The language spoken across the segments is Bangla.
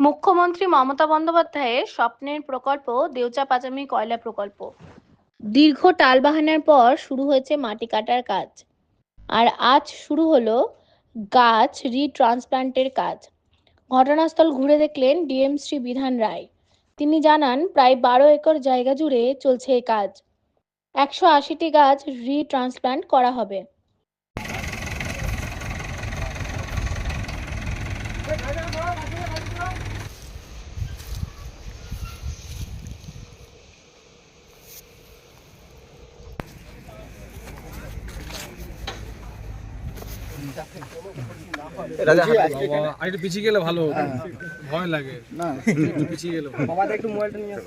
মুখ্যমন্ত্রী মমতা বন্দ্যোপাধ্যায়ের স্বপ্নের প্রকল্প দেউচা-পাচামি কয়লা প্রকল্প। দীর্ঘ টালবাহানার পর শুরু হয়েছে মাটি কাটার কাজ, আর আজ শুরু হলো গাছ রিট্রান্সপ্লান্টের কাজ। ঘটনাস্থল ঘুরে দেখলেন ডিএম শ্রী বিধান রায়। তিনি জানান, প্রায় 12 একর জায়গা জুড়ে চলছে এই কাজ। 180টি গাছ রিট্রান্সপ্লান্ট করা হবে। একটু পিছিয়ে গেলে ভালো হতো, ভয় লাগে না, একটু পিছিয়ে গেলে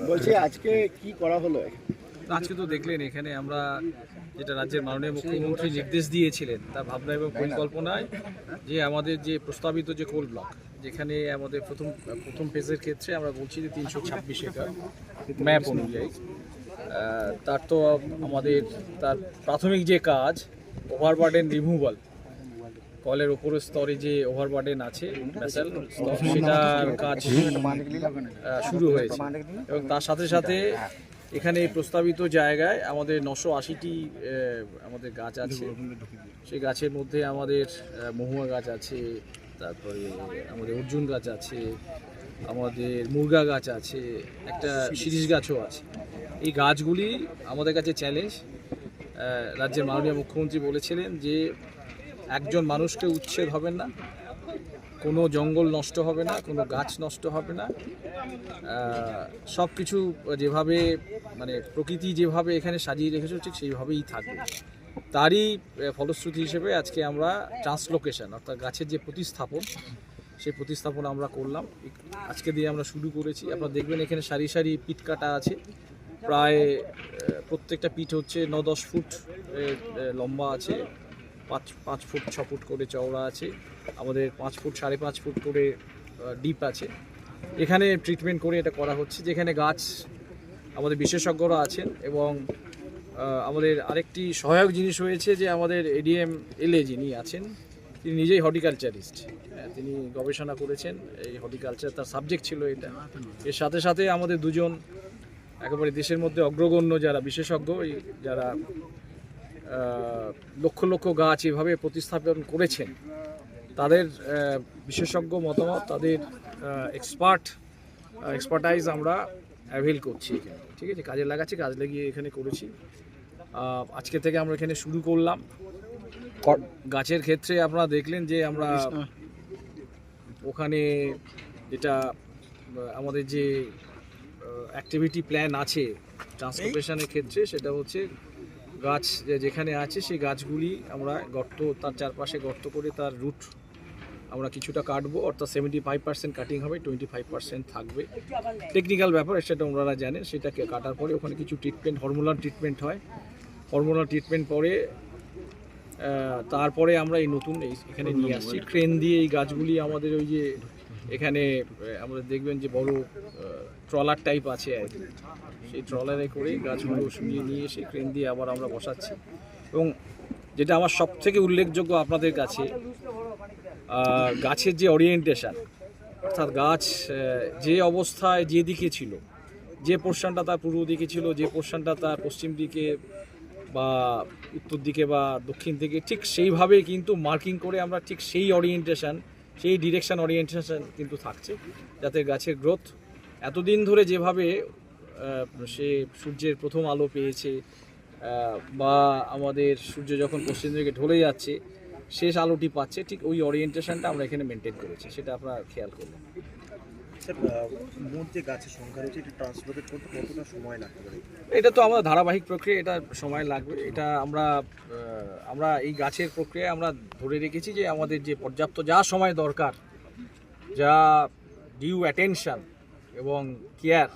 বলছি আজকে কি করা হলো? আজকে তো দেখলেন এখানে আমরা যেটা রাজ্যের মাননীয় মুখ্যমন্ত্রী নির্দেশ দিয়েছিলেন তার ভাবনা এবং পরিকল্পনায় যে আমাদের যে প্রস্তাবিত যে কোল ব্লক, যেখানে আমাদের প্রথম ফেজের ক্ষেত্রে আমরা বলছি যে 326 একর ম্যাপ অনুযায়ী, তার তো আমাদের তার প্রাথমিক যে কাজ ওভারবার্ডেন রিমুভাল, কলের উপরের স্তরে যে ওভারবার্ডেন আছে ব্যাসাল স্তর, সেটার কাজ শুরু হয়েছে। এবং তার সাথে সাথে এখানে প্রস্তাবিত জায়গায় আমাদের 980টি আমাদের গাছ আছে। সেই গাছের মধ্যে আমাদের মহুয়া গাছ আছে, তারপরে আমাদের অর্জুন গাছ আছে, আমাদের মুরগা গাছ আছে, একটা শিরীষ গাছও আছে। এই গাছগুলি আমাদের কাছে চ্যালেঞ্জ। রাজ্যের মাননীয় মুখ্যমন্ত্রী বলেছিলেন যে একজন মানুষকে উচ্ছেদ হবে না, কোনো জঙ্গল নষ্ট হবে না, কোনো গাছ নষ্ট হবে না, সব কিছু যেভাবে মানে প্রকৃতি যেভাবে এখানে সাজিয়ে রেখেছে ঠিক সেইভাবেই থাকবে। তারই ফলশ্রুতি হিসেবে আজকে আমরা ট্রান্সলোকেশন অর্থাৎ গাছের যে প্রতিস্থাপন, সেই প্রতিস্থাপন আমরা করলাম। আজকে দিয়ে আমরা শুরু করেছি। আপনারা দেখবেন এখানে সারি সারি পিট কাটা আছে, প্রায় প্রত্যেকটা পিট হচ্ছে 9-10 ফুট লম্বা আছে, 5 ফুট 6 ফুট করে চওড়া আছে, আমাদের 5 ফুট 5.5 ফুট করে ডিপ আছে। এখানে ট্রিটমেন্ট করে এটা করা হচ্ছে, যেখানে গাছ আমাদের বিশেষজ্ঞরা আছেন। এবং আমাদের আরেকটি সহায়ক জিনিস হয়েছে যে আমাদের এডিএম এলএ যিনি আছেন তিনি নিজেই হর্টিকালচারিস্ট, তিনি গবেষণা করেছেন এই হর্টিকালচার, তার সাবজেক্ট ছিল এটা। এর সাথে সাথে আমাদের দুজন একেবারে দেশের মধ্যে অগ্রগণ্য যারা বিশেষজ্ঞ, যারা লক্ষ লক্ষ গাছ এভাবে প্রতিস্থাপন করেছেন, তাদের বিশেষজ্ঞ মতামত, তাদের এক্সপার্টাইজ আমরা অ্যাভেল করছি এখানে। ঠিক আছে, কাজে লাগাচ্ছি, কাজ লাগিয়ে এখানে করেছি। আজকে থেকে আমরা এখানে শুরু করলাম। গাছের ক্ষেত্রে আপনারা দেখলেন যে আমরা ওখানে যেটা আমাদের যে অ্যাক্টিভিটি প্ল্যান আছে ট্রান্সপোর্টেশনের ক্ষেত্রে, সেটা হচ্ছে গাছ যেখানে আছে সেই গাছগুলি আমরা গর্ত, তার চারপাশে গর্ত করে তার রুট আমরা কিছুটা কাটবো, অর্থাৎ 75% কাটিং হবে, 25% থাকবে। টেকনিক্যাল ব্যাপার, সেটা ওনারা জানেন। সেটাকে কাটার পরে ওখানে কিছু ট্রিটমেন্ট, হরমোনাল ট্রিটমেন্ট হয়। হরমোনাল ট্রিটমেন্ট পরে তারপরে আমরা এই নতুন এখানে নিয়ে আসছি ক্রেন দিয়ে। এই গাছগুলি আমাদের ওই যে এখানে আমাদের দেখবেন যে বড় ট্রলার টাইপ আছে আর কি, সেই ট্রলারে করে গাছগুলো শুনিয়ে নিয়ে এসে ক্রেন দিয়ে আবার আমরা বসাচ্ছি। এবং যেটা আমার সব থেকে উল্লেখযোগ্য আপনাদের কাছে, গাছের যে ওরিয়েন্টেশন, অর্থাৎ গাছ যে অবস্থায় যে দিকে ছিল, যে পোর্শনটা তার পূর্ব দিকে ছিল, যে পোর্শনটা তার পশ্চিম দিকে বা উত্তর দিকে বা দক্ষিণ দিকে, ঠিক সেইভাবে কিন্তু মার্কিং করে আমরা ঠিক সেই ওরিয়েন্টেশন, সেই ডিরেকশন ওরিয়েন্টেশন কিন্তু থাকছে, যাতে গাছের গ্রোথ এতদিন ধরে যেভাবে সে সূর্যের প্রথম আলো পেয়েছে বা আমাদের সূর্য যখন পশ্চিম দিকে ঢলে যাচ্ছে শেষ আলোটি পাচ্ছে, ঠিক ওই ওরিয়েন্টেশনটা আমরা এখানে মেনটেন করেছি। সেটা আপনারা খেয়াল করবেন। মোট যে গাছের সংখ্যা রয়েছে, এটা ট্রান্সলোকেট করতে কতটা সময় লাগতে পারে? এটা তো আমাদের ধারাবাহিক প্রক্রিয়া, এটা সময় লাগবে। এটা আমরা এই গাছের প্রক্রিয়ায় আমরা ধরে রেখেছি যে আমাদের যে পর্যাপ্ত যা সময় দরকার, যা ডিউ অ্যাটেনশন এবং কেয়ার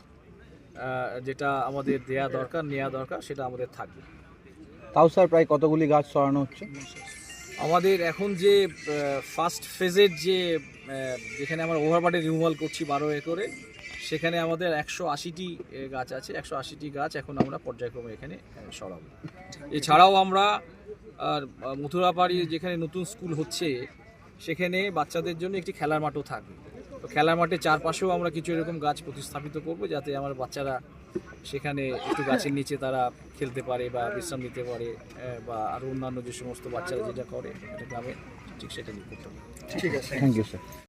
যেটা আমাদের নেওয়া দরকার, সেটা আমাদের থাকবে। তাও স্যার প্রায় কতগুলি গাছ সরানো হচ্ছে? আমাদের এখন যে ফার্স্ট ফেজের যেখানে আমরা ওভারবার্ডেন রিমুভাল করছি 12 একরে, সেখানে আমাদের 180টি গাছ আছে। 180টি গাছ এখন আমরা পর্যায়ক্রমে এখানে সরাবো। এছাড়াও আমরা মথুরাপাড়ি যেখানে নতুন স্কুল হচ্ছে, সেখানে বাচ্চাদের জন্য একটি খেলার মাঠও থাকবে। তো খেলার মাঠের চারপাশেও আমরা কিছু এরকম গাছ প্রতিস্থাপিত করব, যাতে আমার বাচ্চারা সেখানে একটু গাছের নিচে তারা খেলতে পারে বা বিশ্রাম নিতে পারে, বা আরও অন্যান্য যে সমস্ত বাচ্চারা যেটা করে একটা গ্রামে, ঠিক সেটা নিয়ে করতে হবে। ঠিক আছে। Thank you sir.